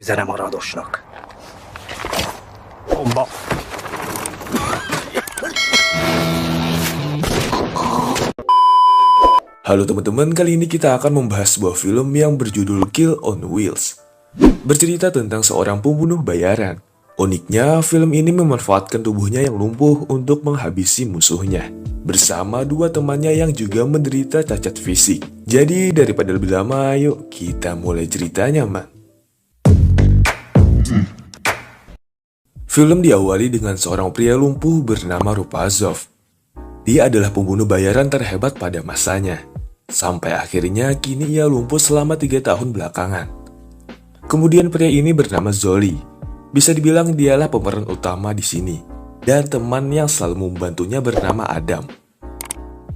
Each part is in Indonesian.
Zene Maradosnak. Bomba. Halo teman-teman, kali ini kita akan membahas sebuah film yang berjudul Kill on Wheels. Bercerita tentang seorang pembunuh bayaran. Uniknya, film ini memanfaatkan tubuhnya yang lumpuh untuk menghabisi musuhnya. Bersama dua temannya yang juga menderita cacat fisik. Jadi daripada lebih lama, yuk kita mulai ceritanya, man. Film diawali dengan seorang pria lumpuh bernama Rupazov. Dia adalah pembunuh bayaran terhebat pada masanya. Sampai akhirnya kini ia lumpuh selama 3 tahun belakangan. Kemudian pria ini bernama Zoli. Bisa dibilang dialah pemeran utama di sini. Dan teman yang selalu membantunya bernama Adam.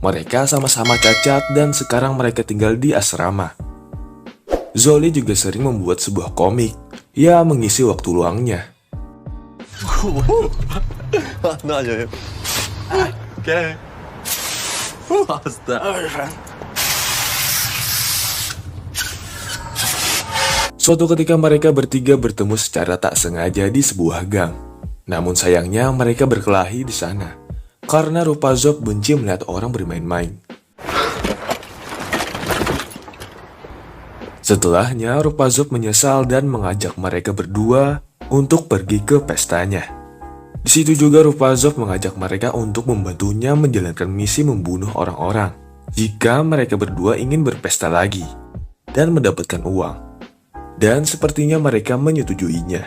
Mereka sama-sama cacat dan sekarang mereka tinggal di asrama. Zoli juga sering membuat sebuah komik. Ia mengisi waktu luangnya. Suatu ketika mereka bertiga bertemu secara tak sengaja di sebuah gang. Namun sayangnya mereka berkelahi di sana. Karena Rupazov benci melihat orang bermain-main. Setelahnya Rupazov menyesal dan mengajak mereka berdua untuk pergi ke pestanya. Di situ juga Rupazov mengajak mereka untuk membantunya menjalankan misi membunuh orang-orang. Jika mereka berdua ingin berpesta lagi dan mendapatkan uang. Dan sepertinya mereka menyetujuinya.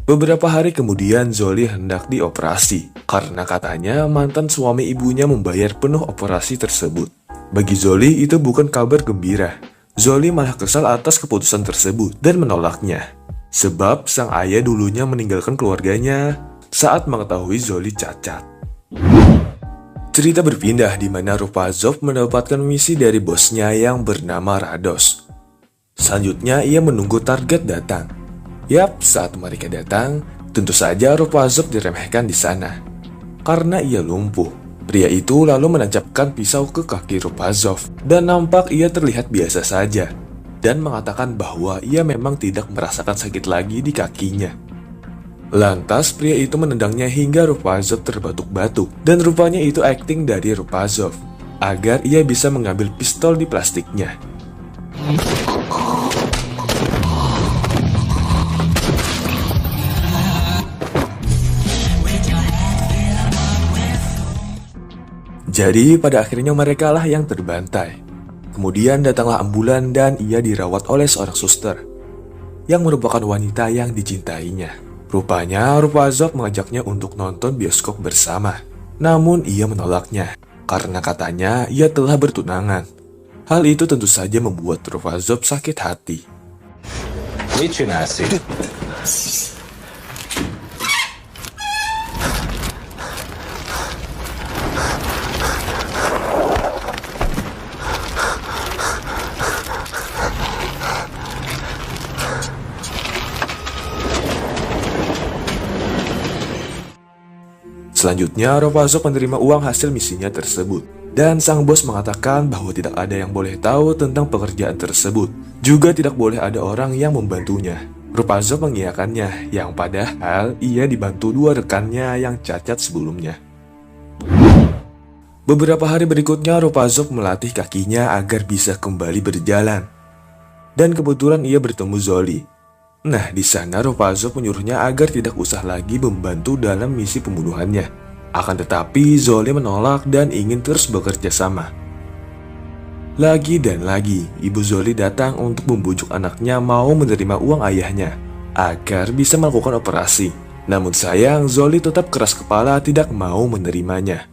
Beberapa hari kemudian Zoli hendak dioperasi karena katanya mantan suami ibunya membayar penuh operasi tersebut. Bagi Zoli itu bukan kabar gembira. Zoli malah kesal atas keputusan tersebut dan menolaknya. Sebab sang ayah dulunya meninggalkan keluarganya saat mengetahui Zoli cacat. Cerita berpindah di mana Rupazov mendapatkan misi dari bosnya yang bernama Rados. Selanjutnya ia menunggu target datang. Yap, saat mereka datang, tentu saja Rupazov diremehkan di sana. Karena ia lumpuh, pria itu lalu menancapkan pisau ke kaki Rupazov dan nampak ia terlihat biasa saja dan mengatakan bahwa ia memang tidak merasakan sakit lagi di kakinya. Lantas pria itu menendangnya hingga Rupazov terbatuk-batuk dan rupanya itu akting dari Rupazov agar ia bisa mengambil pistol di plastiknya. Jadi pada akhirnya mereka lah yang terbantai. Kemudian datanglah ambulan dan ia dirawat oleh seorang suster yang merupakan wanita yang dicintainya. Rupanya Rupazov mengajaknya untuk nonton bioskop bersama. Namun ia menolaknya karena katanya ia telah bertunangan. Hal itu tentu saja membuat Rupazov sakit hati. Selanjutnya, Rupazov menerima uang hasil misinya tersebut. Dan sang bos mengatakan bahwa tidak ada yang boleh tahu tentang pekerjaan tersebut. Juga tidak boleh ada orang yang membantunya. Rupazov mengiyakannya, yang padahal ia dibantu dua rekannya yang cacat sebelumnya. Beberapa hari berikutnya, Rupazov melatih kakinya agar bisa kembali berjalan. Dan kebetulan ia bertemu Zoli. Nah, di sana Rupazov menyuruhnya agar tidak usah lagi membantu dalam misi pembunuhannya. Akan tetapi Zoli menolak dan ingin terus bekerja sama. Lagi dan lagi, ibu Zoli datang untuk membujuk anaknya mau menerima uang ayahnya agar bisa melakukan operasi. Namun sayang, Zoli tetap keras kepala tidak mau menerimanya.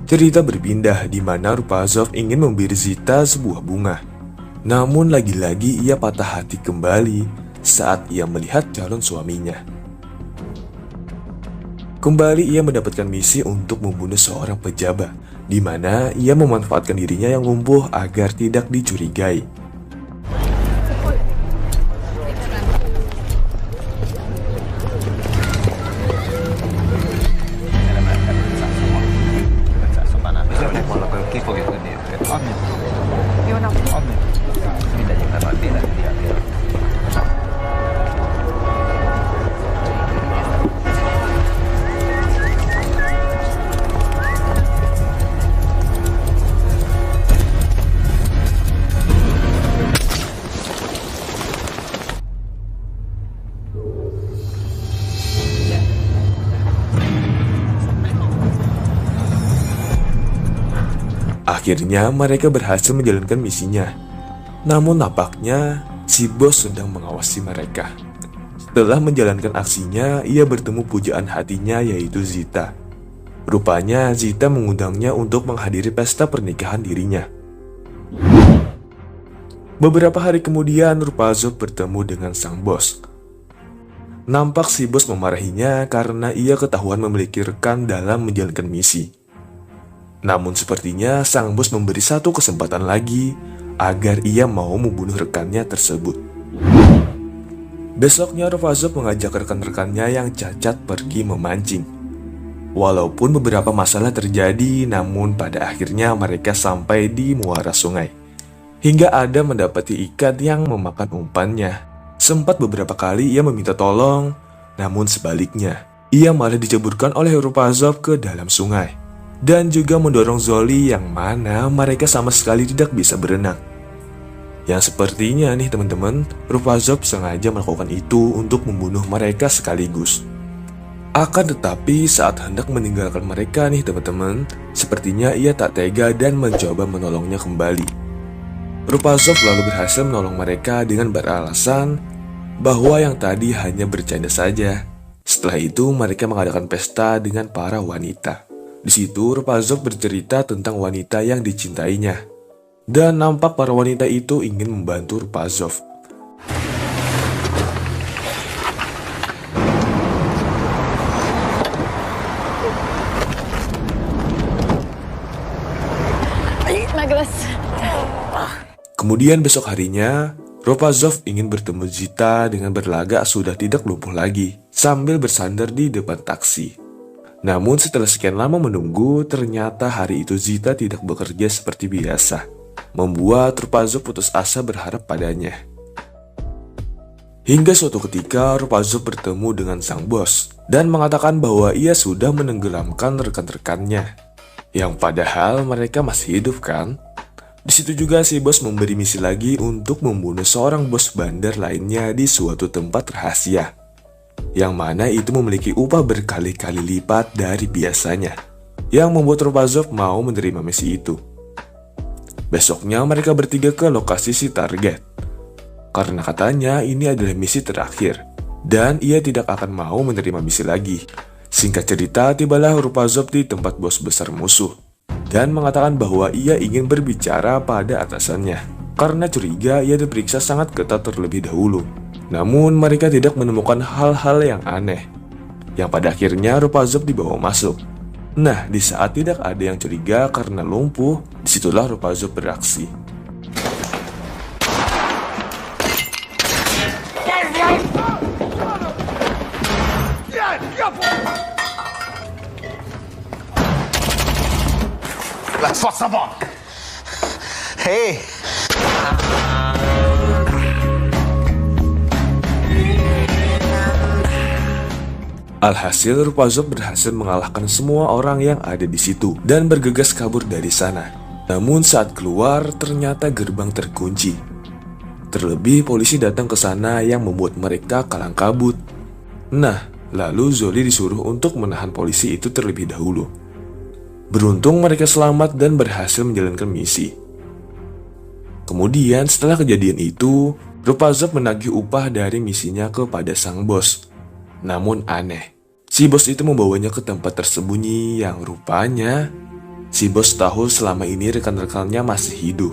Cerita berpindah di mana Rupazov ingin memberi Zita sebuah bunga. Namun lagi-lagi ia patah hati kembali saat ia melihat calon suaminya. Kembali ia mendapatkan misi untuk membunuh seorang pejabat, di mana ia memanfaatkan dirinya yang lumpuh agar tidak dicurigai. Akhirnya mereka berhasil menjalankan misinya. Namun nampaknya si bos sedang mengawasi mereka. Setelah menjalankan aksinya, ia bertemu pujaan hatinya yaitu Zita. Rupanya Zita mengundangnya untuk menghadiri pesta pernikahan dirinya. Beberapa hari kemudian Rupazov bertemu dengan sang bos. Nampak si bos memarahinya karena ia ketahuan memiliki rekan dalam menjalankan misi. Namun sepertinya sang bos memberi satu kesempatan lagi agar ia mau membunuh rekannya tersebut. Besoknya Rupazov mengajak rekan-rekannya yang cacat pergi memancing. Walaupun beberapa masalah terjadi, namun pada akhirnya mereka sampai di muara sungai. Hingga ada mendapati ikan yang memakan umpannya. Sempat beberapa kali ia meminta tolong, namun sebaliknya, ia malah diceburkan oleh Rupazov ke dalam sungai. Dan juga mendorong Zoli yang mana mereka sama sekali tidak bisa berenang. Yang sepertinya nih teman-teman, Rupazov sengaja melakukan itu untuk membunuh mereka sekaligus. Akan tetapi saat hendak meninggalkan mereka nih teman-teman, sepertinya ia tak tega dan mencoba menolongnya kembali. Rupazov lalu berhasil menolong mereka dengan beralasan bahwa yang tadi hanya bercanda saja. Setelah itu mereka mengadakan pesta dengan para wanita. Di situ Rupazov bercerita tentang wanita yang dicintainya. Dan nampak para wanita itu ingin membantu Rupazov. Kemudian besok harinya, Rupazov ingin bertemu Zita dengan berlagak sudah tidak lumpuh lagi, sambil bersandar di depan taksi. Namun setelah sekian lama menunggu, ternyata hari itu Zita tidak bekerja seperti biasa, membuat Rupazov putus asa berharap padanya. Hingga suatu ketika Rupazov bertemu dengan sang bos dan mengatakan bahwa ia sudah menenggelamkan rekan-rekannya, yang padahal mereka masih hidup kan? Di situ juga si bos memberi misi lagi untuk membunuh seorang bos bandar lainnya di suatu tempat rahasia, yang mana itu memiliki upah berkali-kali lipat dari biasanya, yang membuat Rupazov mau menerima misi itu. Besoknya mereka bertiga ke lokasi si target, karena katanya ini adalah misi terakhir, dan ia tidak akan mau menerima misi lagi. Singkat cerita, tibalah Rupazov di tempat bos besar musuh, dan mengatakan bahwa ia ingin berbicara pada atasannya, karena curiga ia diperiksa sangat ketat terlebih dahulu. Namun mereka tidak menemukan hal-hal yang aneh, yang pada akhirnya Rupazov dibawa masuk. Nah, di saat tidak ada yang curiga karena lumpuh, disitulah Rupazov beraksi. Let's force them on. Hey. Alhasil Rupazov berhasil mengalahkan semua orang yang ada di situ dan bergegas kabur dari sana. Namun saat keluar ternyata gerbang terkunci. Terlebih polisi datang ke sana yang membuat mereka kalang kabut. Nah, lalu Zoli disuruh untuk menahan polisi itu terlebih dahulu. Beruntung mereka selamat dan berhasil menjalankan misi. Kemudian setelah kejadian itu, Rupazov menagih upah dari misinya kepada sang bos. Namun aneh, si bos itu membawanya ke tempat tersembunyi yang rupanya si bos tahu selama ini rekan-rekannya masih hidup,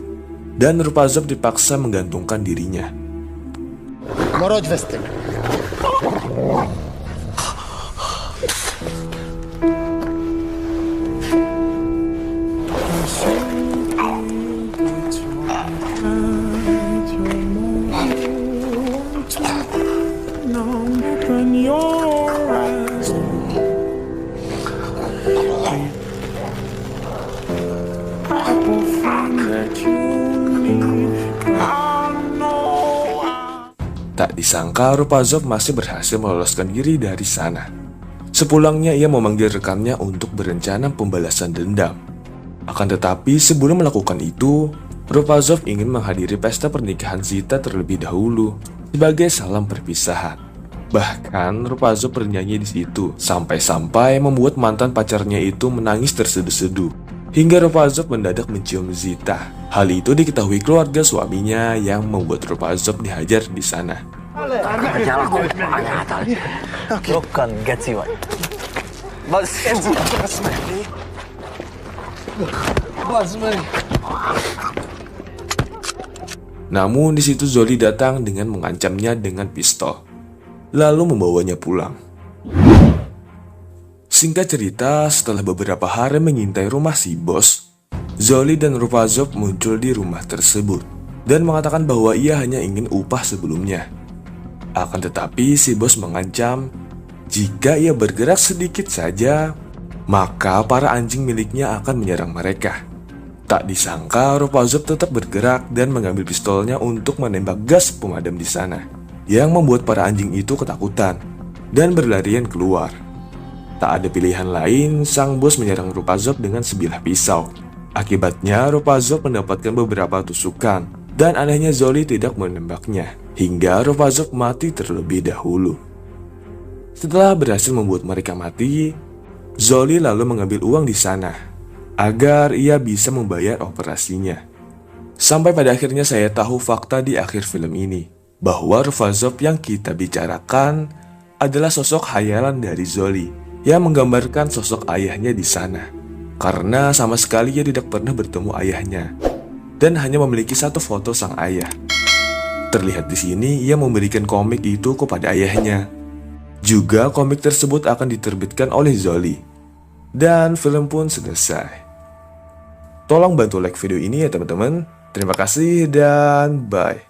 dan Rupazov dipaksa menggantungkan dirinya. Tak disangka Rupazov masih berhasil meloloskan diri dari sana. Sepulangnya ia memanggil rekannya untuk berencana pembalasan dendam. Akan tetapi sebelum melakukan itu, Rupazov ingin menghadiri pesta pernikahan Zita terlebih dahulu sebagai salam perpisahan. Bahkan Rupazov bernyanyi di situ sampai-sampai membuat mantan pacarnya itu menangis terseduh-seduh. hingga Ropazov mendadak mencium Zita. Hal itu diketahui keluarga suaminya yang membuat Ropazov dihajar di sana. Namun di situ Zoli datang dengan mengancamnya dengan pistol, lalu membawanya pulang. Singkat cerita, setelah beberapa hari mengintai rumah si bos, Zoli dan Ropazov muncul di rumah tersebut dan mengatakan bahwa ia hanya ingin upah sebelumnya. Akan tetapi si bos mengancam jika ia bergerak sedikit saja, maka para anjing miliknya akan menyerang mereka. Tak disangka Ropazov tetap bergerak dan mengambil pistolnya untuk menembak gas pemadam di sana, yang membuat para anjing itu ketakutan dan berlarian keluar. Tak ada pilihan lain, sang bos menyerang Ropazov dengan sebilah pisau. Akibatnya Ropazov mendapatkan beberapa tusukan, dan anehnya Zoli tidak menembaknya, hingga Ropazov mati terlebih dahulu. Setelah berhasil membuat mereka mati, Zoli lalu mengambil uang di sana, agar ia bisa membayar operasinya. Sampai pada akhirnya saya tahu fakta di akhir film ini, bahwa Ropazov yang kita bicarakan adalah sosok khayalan dari Zoli, yang menggambarkan sosok ayahnya di sana, karena sama sekali ia tidak pernah bertemu ayahnya dan hanya memiliki satu foto sang ayah. Terlihat di sini ia memberikan komik itu kepada ayahnya. Juga komik tersebut akan diterbitkan oleh Zoli, dan film pun selesai. Tolong bantu like video ini ya teman-teman. Terima kasih dan bye.